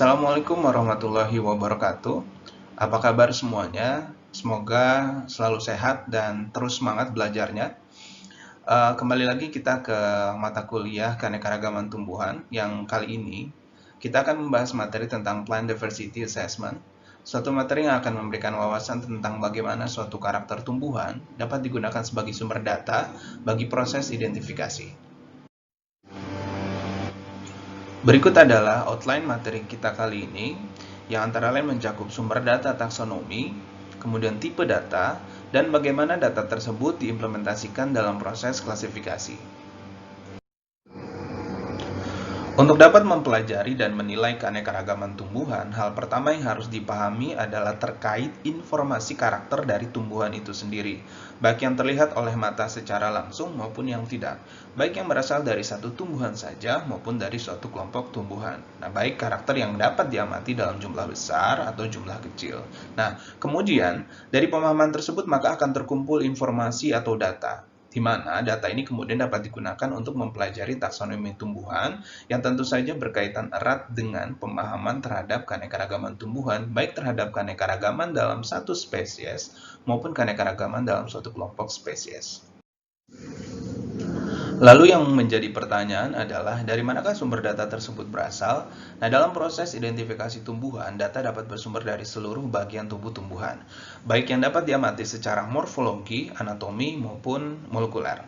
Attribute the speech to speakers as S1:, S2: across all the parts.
S1: Assalamualaikum warahmatullahi wabarakatuh. Apa kabar semuanya? Semoga selalu sehat dan terus semangat belajarnya. Kembali lagi kita ke mata kuliah keanekaragaman tumbuhan yang kali ini kita akan membahas materi tentang Plant Diversity Assessment, suatu materi yang akan memberikan wawasan tentang bagaimana suatu karakter tumbuhan dapat digunakan sebagai sumber data bagi proses identifikasi. Berikut adalah outline materi kita kali ini, yang antara lain mencakup sumber data taksonomi, kemudian tipe data, dan bagaimana data tersebut diimplementasikan dalam proses klasifikasi. Untuk dapat mempelajari dan menilai keanekaragaman tumbuhan, hal pertama yang harus dipahami adalah terkait informasi karakter dari tumbuhan itu sendiri, baik yang terlihat oleh mata secara langsung maupun yang tidak, baik yang berasal dari satu tumbuhan saja maupun dari suatu kelompok tumbuhan. Nah, baik karakter yang dapat diamati dalam jumlah besar atau jumlah kecil. Nah, kemudian dari pemahaman tersebut maka akan terkumpul informasi atau data, di mana data ini kemudian dapat digunakan untuk mempelajari taksonomi tumbuhan yang tentu saja berkaitan erat dengan pemahaman terhadap keanekaragaman tumbuhan, baik terhadap keanekaragaman dalam satu spesies maupun keanekaragaman dalam suatu kelompok spesies. Lalu yang menjadi pertanyaan adalah dari manakah sumber data tersebut berasal? Nah, dalam proses identifikasi tumbuhan, data dapat bersumber dari seluruh bagian tubuh tumbuhan, baik yang dapat diamati secara morfologi, anatomi, maupun molekuler.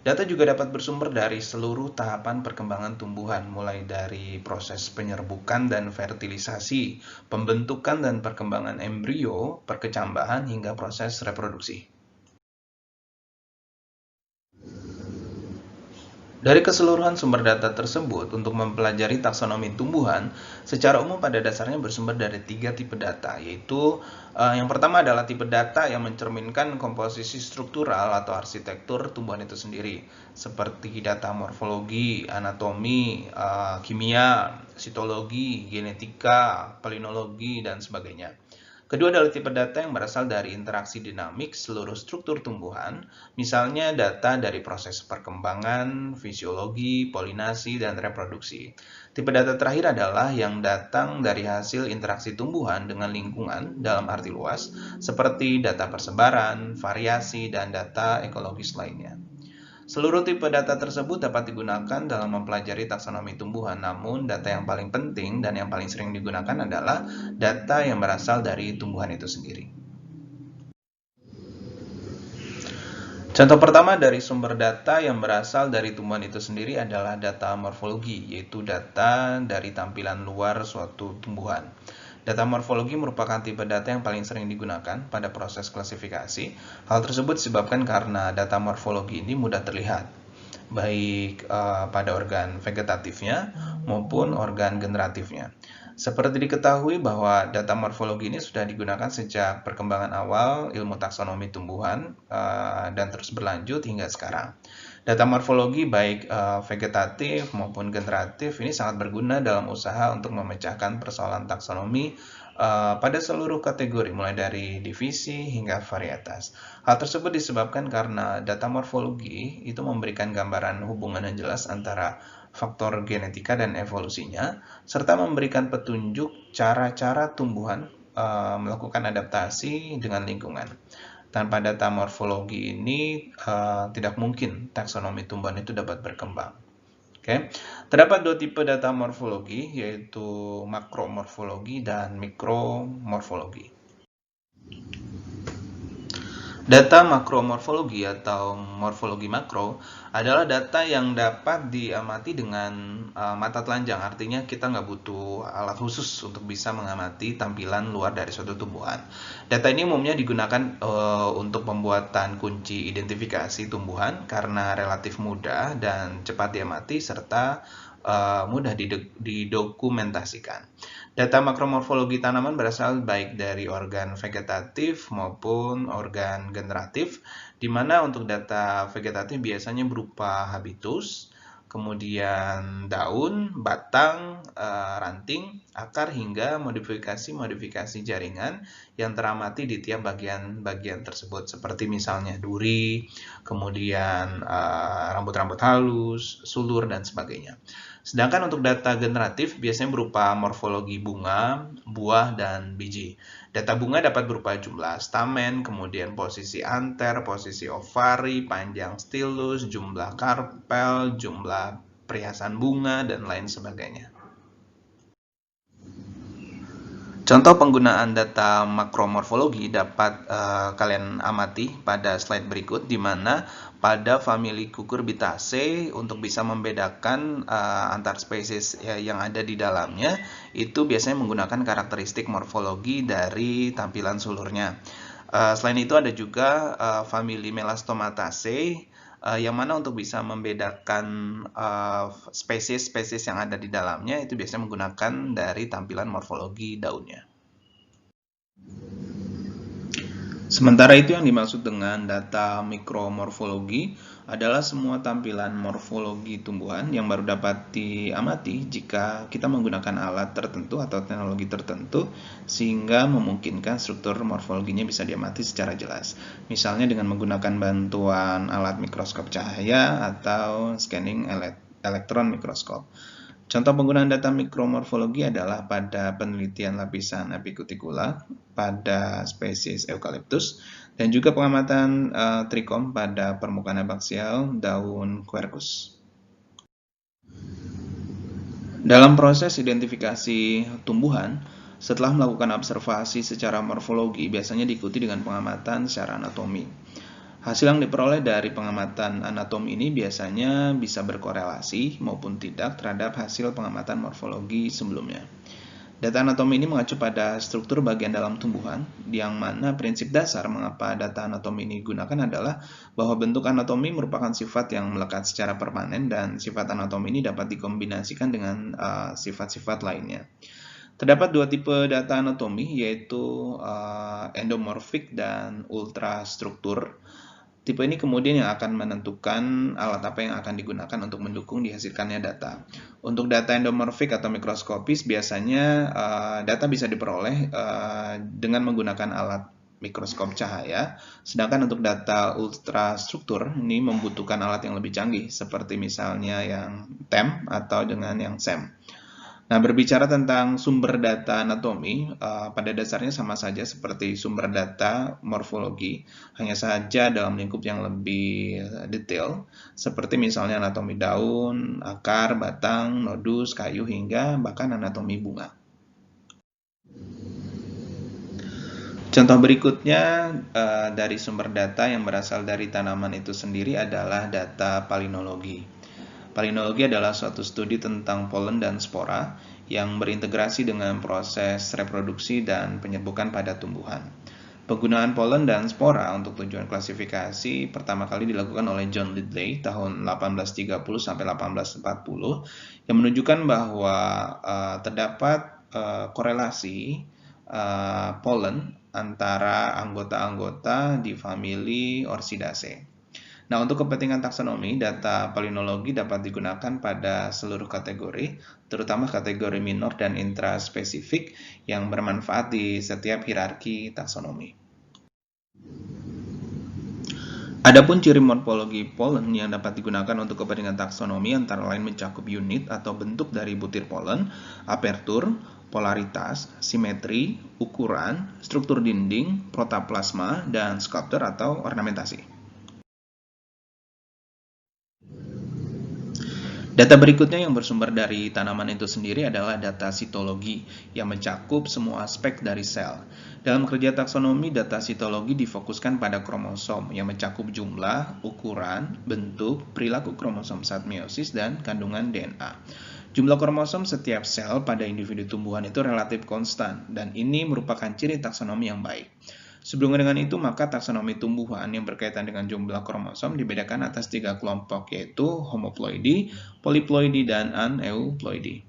S1: Data juga dapat bersumber dari seluruh tahapan perkembangan tumbuhan, mulai dari proses penyerbukan dan fertilisasi, pembentukan dan perkembangan embrio, perkecambahan, hingga proses reproduksi. Dari keseluruhan sumber data tersebut, untuk mempelajari taksonomi tumbuhan, secara umum pada dasarnya bersumber dari 3 tipe data, yaitu yang pertama adalah tipe data yang mencerminkan komposisi struktural atau arsitektur tumbuhan itu sendiri, seperti data morfologi, anatomi, kimia, sitologi, genetika, palinologi, dan sebagainya. Kedua adalah tipe data yang berasal dari interaksi dinamik seluruh struktur tumbuhan, misalnya data dari proses perkembangan, fisiologi, polinasi, dan reproduksi. Tipe data terakhir adalah yang datang dari hasil interaksi tumbuhan dengan lingkungan dalam arti luas, seperti data persebaran, variasi, dan data ekologis lainnya. Seluruh tipe data tersebut dapat digunakan dalam mempelajari taksonomi tumbuhan, namun data yang paling penting dan yang paling sering digunakan adalah data yang berasal dari tumbuhan itu sendiri. Contoh pertama dari sumber data yang berasal dari tumbuhan itu sendiri adalah data morfologi, yaitu data dari tampilan luar suatu tumbuhan. Data morfologi merupakan tipe data yang paling sering digunakan pada proses klasifikasi. Hal tersebut disebabkan karena data morfologi ini mudah terlihat, baik pada organ vegetatifnya maupun organ generatifnya. Seperti diketahui bahwa data morfologi ini sudah digunakan sejak perkembangan awal ilmu taksonomi tumbuhan dan terus berlanjut hingga sekarang. Data morfologi baik vegetatif maupun generatif ini sangat berguna dalam usaha untuk memecahkan persoalan taksonomi pada seluruh kategori, mulai dari divisi hingga varietas. Hal tersebut disebabkan karena data morfologi itu memberikan gambaran hubungan yang jelas antara faktor genetika dan evolusinya, serta memberikan petunjuk cara-cara tumbuhan melakukan adaptasi dengan lingkungan. Tanpa data morfologi ini tidak mungkin taksonomi tumbuhan itu dapat berkembang. Oke. Terdapat dua tipe data morfologi, yaitu makromorfologi dan mikromorfologi. Data makromorfologi atau morfologi makro adalah data yang dapat diamati dengan mata telanjang. Artinya kita nggak butuh alat khusus untuk bisa mengamati tampilan luar dari suatu tumbuhan. Data ini umumnya digunakan untuk pembuatan kunci identifikasi tumbuhan karena relatif mudah dan cepat diamati serta mudah didokumentasikan. Data makromorfologi tanaman berasal baik dari organ vegetatif maupun organ generatif, di mana untuk data vegetatif biasanya berupa habitus, kemudian daun, batang, ranting, akar, hingga modifikasi-modifikasi jaringan yang teramati di tiap bagian-bagian tersebut, seperti misalnya duri, kemudian rambut-rambut halus, sulur, dan sebagainya. Sedangkan untuk data generatif biasanya berupa morfologi bunga, buah, dan biji. Data bunga dapat berupa jumlah stamen, kemudian posisi anter, posisi ovari, panjang stilus, jumlah karpel, jumlah perhiasan bunga, dan lain sebagainya. Contoh penggunaan data makromorfologi dapat kalian amati pada slide berikut, di mana pada famili Cucurbitaceae untuk bisa membedakan antar spesies yang ada di dalamnya, itu biasanya menggunakan karakteristik morfologi dari tampilan sulurnya. Selain itu ada juga famili Melastomataceae, yang mana untuk bisa membedakan spesies-spesies yang ada di dalamnya itu biasanya menggunakan dari tampilan morfologi daunnya. Sementara itu yang dimaksud dengan data mikromorfologi adalah semua tampilan morfologi tumbuhan yang baru dapat diamati jika kita menggunakan alat tertentu atau teknologi tertentu sehingga memungkinkan struktur morfologinya bisa diamati secara jelas. Misalnya dengan menggunakan bantuan alat mikroskop cahaya atau scanning elektron mikroskop. Contoh penggunaan data mikromorfologi adalah pada penelitian lapisan epikutikula pada spesies eukaliptus dan juga pengamatan trikom pada permukaan abaksial daun quercus. Dalam proses identifikasi tumbuhan, setelah melakukan observasi secara morfologi biasanya diikuti dengan pengamatan secara anatomi. Hasil yang diperoleh dari pengamatan anatomi ini biasanya bisa berkorelasi maupun tidak terhadap hasil pengamatan morfologi sebelumnya. Data anatomi ini mengacu pada struktur bagian dalam tumbuhan, yang mana prinsip dasar mengapa data anatomi ini digunakan adalah bahwa bentuk anatomi merupakan sifat yang melekat secara permanen dan sifat anatomi ini dapat dikombinasikan dengan sifat-sifat lainnya. Terdapat dua tipe data anatomi, yaitu endomorfik dan ultrastruktur. Tipe ini kemudian yang akan menentukan alat apa yang akan digunakan untuk mendukung dihasilkannya data. Untuk data endomorfik atau mikroskopis, biasanya data bisa diperoleh dengan menggunakan alat mikroskop cahaya, sedangkan untuk data ultrastruktur ini membutuhkan alat yang lebih canggih, seperti misalnya yang TEM atau dengan yang SEM. Nah, berbicara tentang sumber data anatomi, pada dasarnya sama saja seperti sumber data morfologi, hanya saja dalam lingkup yang lebih detail, seperti misalnya anatomi daun, akar, batang, nodus, kayu, hingga bahkan anatomi bunga. Contoh berikutnya dari sumber data yang berasal dari tanaman itu sendiri adalah data palinologi. Palinologi adalah suatu studi tentang polen dan spora yang berintegrasi dengan proses reproduksi dan penyerbukan pada tumbuhan. Penggunaan polen dan spora untuk tujuan klasifikasi pertama kali dilakukan oleh John Lidley tahun 1830 sampai 1840 yang menunjukkan bahwa terdapat korelasi polen antara anggota-anggota di famili Orchidaceae. Nah, untuk kepentingan taksonomi, data palinologi dapat digunakan pada seluruh kategori, terutama kategori minor dan intraspesifik yang bermanfaat di setiap hierarki taksonomi. Adapun ciri morfologi polen yang dapat digunakan untuk kepentingan taksonomi antara lain mencakup unit atau bentuk dari butir polen, apertur, polaritas, simetri, ukuran, struktur dinding, protoplasma, dan sculpture atau ornamentasi. Data berikutnya yang bersumber dari tanaman itu sendiri adalah data sitologi yang mencakup semua aspek dari sel. Dalam kerja taksonomi, data sitologi difokuskan pada kromosom yang mencakup jumlah, ukuran, bentuk, perilaku kromosom saat meiosis, dan kandungan DNA. Jumlah kromosom setiap sel pada individu tumbuhan itu relatif konstan, dan ini merupakan ciri taksonomi yang baik. Sebelum dengan itu, maka taksonomi tumbuhan yang berkaitan dengan jumlah kromosom dibedakan atas 3 kelompok, yaitu homoploidi, poliploidi, dan aneuploidi.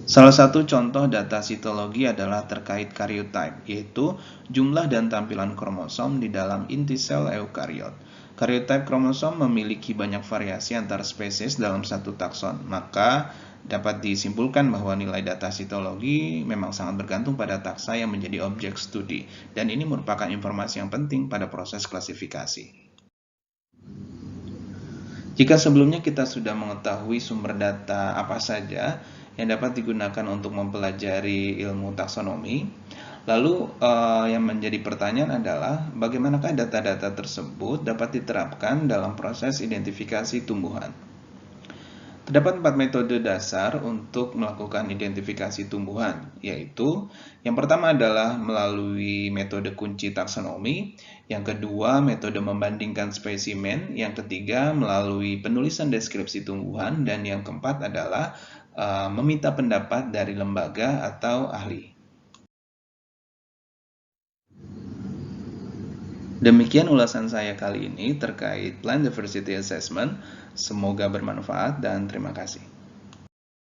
S1: Salah satu contoh data sitologi adalah terkait karyotype, yaitu jumlah dan tampilan kromosom di dalam inti sel eukariot. Karyotype kromosom memiliki banyak variasi antar spesies dalam satu takson, maka dapat disimpulkan bahwa nilai data sitologi memang sangat bergantung pada taksa yang menjadi objek studi, dan ini merupakan informasi yang penting pada proses klasifikasi. Jika sebelumnya kita sudah mengetahui sumber data apa saja yang dapat digunakan untuk mempelajari ilmu taksonomi, lalu yang menjadi pertanyaan adalah bagaimanakah data-data tersebut dapat diterapkan dalam proses identifikasi tumbuhan. Terdapat 4 metode dasar untuk melakukan identifikasi tumbuhan, yaitu yang pertama adalah melalui metode kunci taksonomi, yang kedua metode membandingkan spesimen, yang ketiga melalui penulisan deskripsi tumbuhan, dan yang keempat adalah meminta pendapat dari lembaga atau ahli. Demikian ulasan saya kali ini terkait Plant Diversity Assessment. Semoga bermanfaat dan terima kasih.